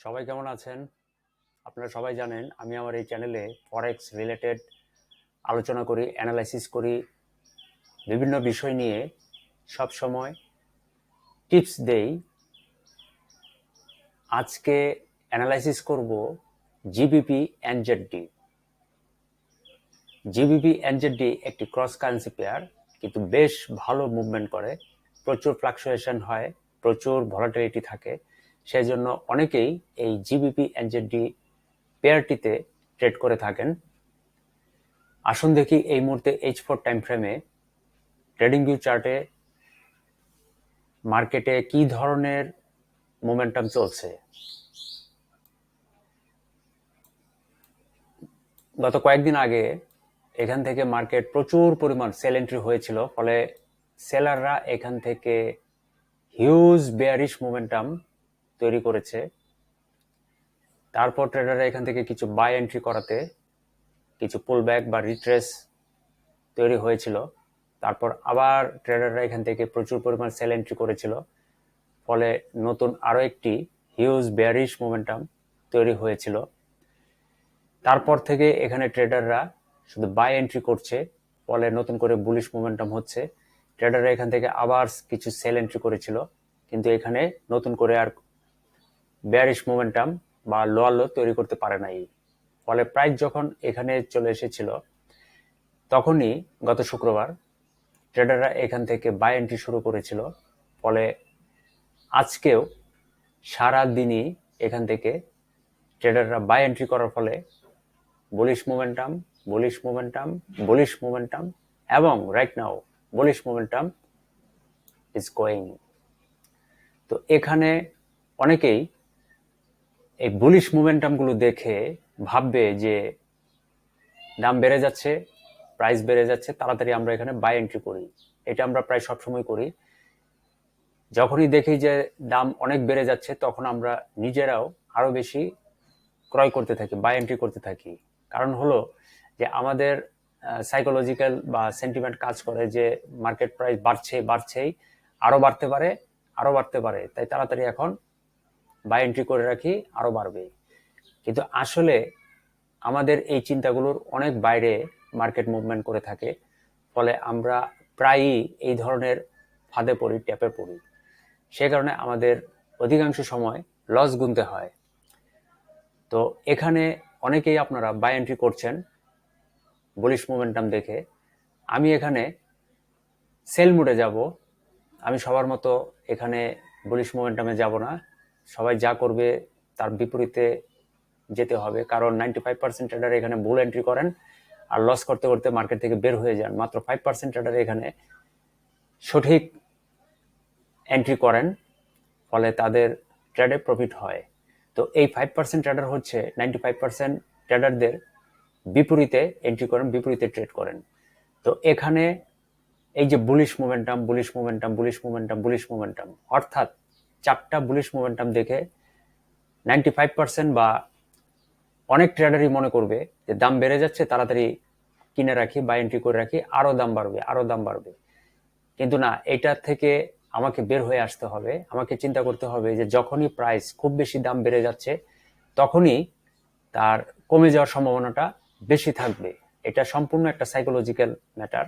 সবাই কেমন আছেন? আপনারা সবাই জানেন আমি আমার এই চ্যানেলে ফরেক্স রিলেটেড আলোচনা করি, অ্যানালাইসিস করি, বিভিন্ন বিষয় নিয়ে সব সময় টিপস দেই। আজকে অ্যানালাইসিস করব জিবিপি এনজেডডি। জিবিপি এনজেডডি একটি ক্রস কারেন্সি পেয়ার, কিন্তু বেশ ভালো মুভমেন্ট করে, প্রচুর ফ্লাকচুয়েশন হয়, প্রচুর ভলাটিলিটি থাকে। সেই জন্য অনেকেই এই জিবিপি এনজেডডি পেয়ারটিতে ট্রেড করে থাকেন। আসুন দেখি এই মুহূর্তে H4 টাইম ফ্রেমে ট্রেডিং ভিউ চার্টে মার্কেটে কি ধরনের মোমেন্টাম চলছে। গত কয়েকদিন আগে এখান থেকে মার্কেট প্রচুর পরিমাণ সেল এন্ট্রি হয়েছিল, ফলে সেলাররা এখান থেকে হিউজ বেয়ারিশ মোমেন্টাম তৈরি করেছে। তারপর ট্রেডাররা এখান থেকে কিছু বাই এন্ট্রি করাতে কিছু পুলব্যাক বা রিট্রেস তৈরি হয়েছিল। তারপর আবার ট্রেডাররা এখান থেকে প্রচুর পরিমাণ সেল এন্ট্রি করেছিল, ফলে নতুন আরো একটি হিউজ বেয়ারিশ মোমেন্টাম তৈরি হয়েছিল। তারপর থেকে এখানে ট্রেডাররা শুধু বাই এন্ট্রি করছে, ফলে নতুন করে বুলিশ মোমেন্টাম হচ্ছে। ট্রেডাররা এখান থেকে আবার কিছু সেল এন্ট্রি করেছিল, কিন্তু এখানে নতুন করে আর বেয়ারিশ মোমেন্টাম বা লোয়ার লো তৈরি করতে পারে নাই। ফলে প্রাইস যখন এখানে চলে এসেছিল, তখনই গত শুক্রবার ট্রেডাররা এখান থেকে বাই এন্ট্রি শুরু করেছিল। ফলে আজকেও সারা দিনই এখান থেকে ট্রেডাররা বাই এন্ট্রি করার ফলে bullish momentum, bullish momentum, bullish momentum, এবং right now bullish momentum is going. তো এখানে অনেকেই এই বুলিশ মোমেন্টামগুলো দেখে ভাববে যে দাম বেড়ে যাচ্ছে, প্রাইস বেড়ে যাচ্ছে, তাড়াতাড়ি আমরা এখানে বাই এন্ট্রি করি। এটা আমরা প্রায় সবসময় করি। যখনই দেখি যে দাম অনেক বেড়ে যাচ্ছে, তখন আমরা নিজেরাও আরো বেশি ক্রয় করতে থাকি, বাই এন্ট্রি করতে থাকি। কারণ হলো যে আমাদের সাইকোলজিক্যাল বা সেন্টিমেন্ট কাজ করে যে মার্কেট প্রাইস বাড়ছেই, আরো বাড়তে পারে, আরো বাড়তে পারে, তাই তাড়াতাড়ি এখন বাই এন্ট্রি করে রাখি, আরো বাড়বে। কিন্তু আসলে আমাদের এই চিন্তাগুলোর অনেক বাইরে মার্কেট মুভমেন্ট করে থাকে, ফলে আমরা প্রায়ই এই ধরনের ফাঁদে পড়ি, ট্যাপে পড়ি। সে কারণে আমাদের অধিকাংশ সময় লস গুনতে হয়। তো এখানে অনেকেই আপনারা বাই এন্ট্রি করছেন বুলিশ মোমেন্টাম দেখে। আমি এখানে সেল মুডে যাব। আমি সবার মতো এখানে বুলিশ মোমেন্টামে যাব না। সবাই যা করবে তার বিপরীতে যেতে হবে, কারণ 95% ট্রেডার এখানে বুল এন্ট্রি করেন আর লস করতে করতে মার্কেট থেকে বের হয়ে যান। মাত্র 5% ট্রেডার এখানে সঠিক এন্ট্রি করেন, ফলে তাদের ট্রেডে প্রফিট হয়। তো এই 5% ট্রেডার হচ্ছে 95% ট্রেডারদের বিপরীতে এন্ট্রি করেন, বিপরীতে ট্রেড করেন। তো এখানে এই যে bullish momentum, bullish momentum, bullish momentum, bullish momentum, অর্থাৎ 4টা বুলিশ মোমেন্টাম দেখে 95% বা অনেক ট্রেডারই মনে করবে যে দাম বেড়ে যাচ্ছে, তাড়াতাড়ি কিনে রাখি, বাই এন্ট্রি করে রাখি, আরো দাম বাড়বে, আরো দাম বাড়বে। কিন্তু না, এটা থেকে আমাকে বের হয়ে আসতে হবে। আমাকে চিন্তা করতে হবে যে যখনই প্রাইস খুব বেশি দাম বেড়ে যাচ্ছে, তখনই তার কমে যাওয়ার সম্ভাবনাটা বেশি থাকবে। এটা সম্পূর্ণ একটা সাইকোলজিক্যাল ম্যাটার।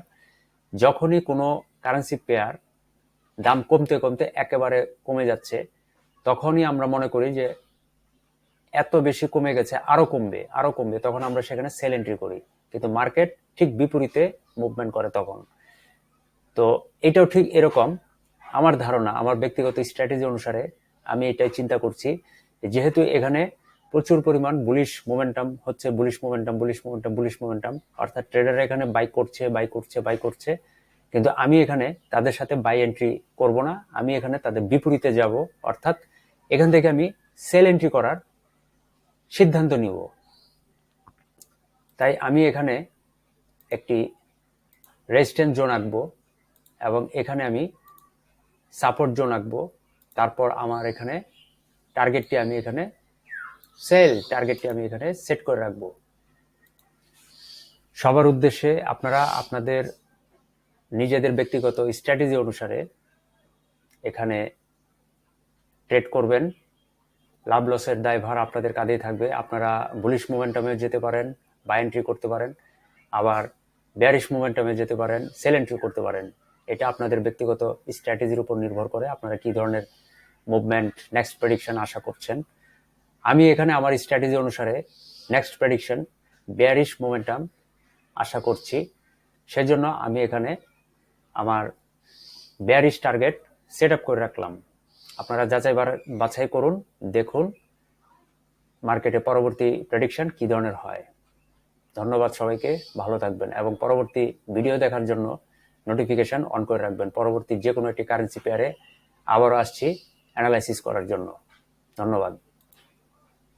যখনই কোনো কারেন্সি পেয়ার দাম কমতে কমতে একেবারে কমে যাচ্ছে, তখনই আমরা মনে করি যে এত বেশি কমে গেছে, আরো কমবে, আরো কমবে, তখন আমরা সেখানে সেল এন্ট্রি করি। কিন্তু মার্কেট ঠিক বিপরীতে মুভমেন্ট করে তখন। তো এটাও ঠিক এরকম। আমার ধারণা, আমার ব্যক্তিগত স্ট্র্যাটেজি অনুসারে আমি এটাই চিন্তা করছি, যেহেতু এখানে প্রচুর পরিমাণ বুলিশ মোমেন্টাম হচ্ছে, bullish momentum, bullish momentum, bullish momentum, অর্থাৎ ট্রেডাররা এখানে বাই করছে, বাই করছে, বাই করছে। কিন্তু আমি এখানে তাদের সাথে বাই এন্ট্রি করব না, আমি এখানে তাদের বিপরীতে যাব, অর্থাৎ এখান থেকে আমি সেল এন্ট্রি করার সিদ্ধান্ত নিব। তাই আমি এখানে একটি রেজিস্ট্যান্স জোন আঁকবো এবং এখানে আমি সাপোর্ট জোন আঁকবো। তারপর আমার এখানে টার্গেটটি আমি এখানে সেল টার্গেটটি আমি এখানে সেট করে রাখবো। সবার উদ্দেশ্যে আপনারা আপনাদের নিজেদের ব্যক্তিগত স্ট্র্যাটেজি অনুসারে এখানে ট্রেড করবেন। লাভ লসের দায়ভার আপনাদের কাঁধেই থাকবে। আপনারা বুলিশ মোমেন্টামে যেতে পারেন, বাই এন্ট্রি করতে পারেন, আবার বেয়ারিশ মোমেন্টামে যেতে পারেন, সেল এন্ট্রি করতে পারেন। এটা আপনাদের ব্যক্তিগত স্ট্র্যাটেজির উপর নির্ভর করে আপনারা কি ধরনের মুভমেন্ট, নেক্সট প্রেডিকশন আশা করছেন। আমি এখানে আমার স্ট্র্যাটেজি অনুসারে নেক্সট প্রেডিকশন বেয়ারিশ মোমেন্টাম আশা করছি। সেজন্য আমি এখানে আমার বেয়ারিশ টার্গেট সেট আপ করে রাখলাম। আপনারা বাছাই করুন, দেখুন মার্কেটে পরবর্তী প্রেডিকশন কি ধরনের হয়। ধন্যবাদ সবাইকে, ভালো থাকবেন এবং পরবর্তী ভিডিও দেখার জন্য নোটিফিকেশন অন করে রাখবেন। পরবর্তী যে কোনো একটি কারেন্সি পেয়ারে আবারও আসছি অ্যানালাইসিস করার জন্য। ধন্যবাদ।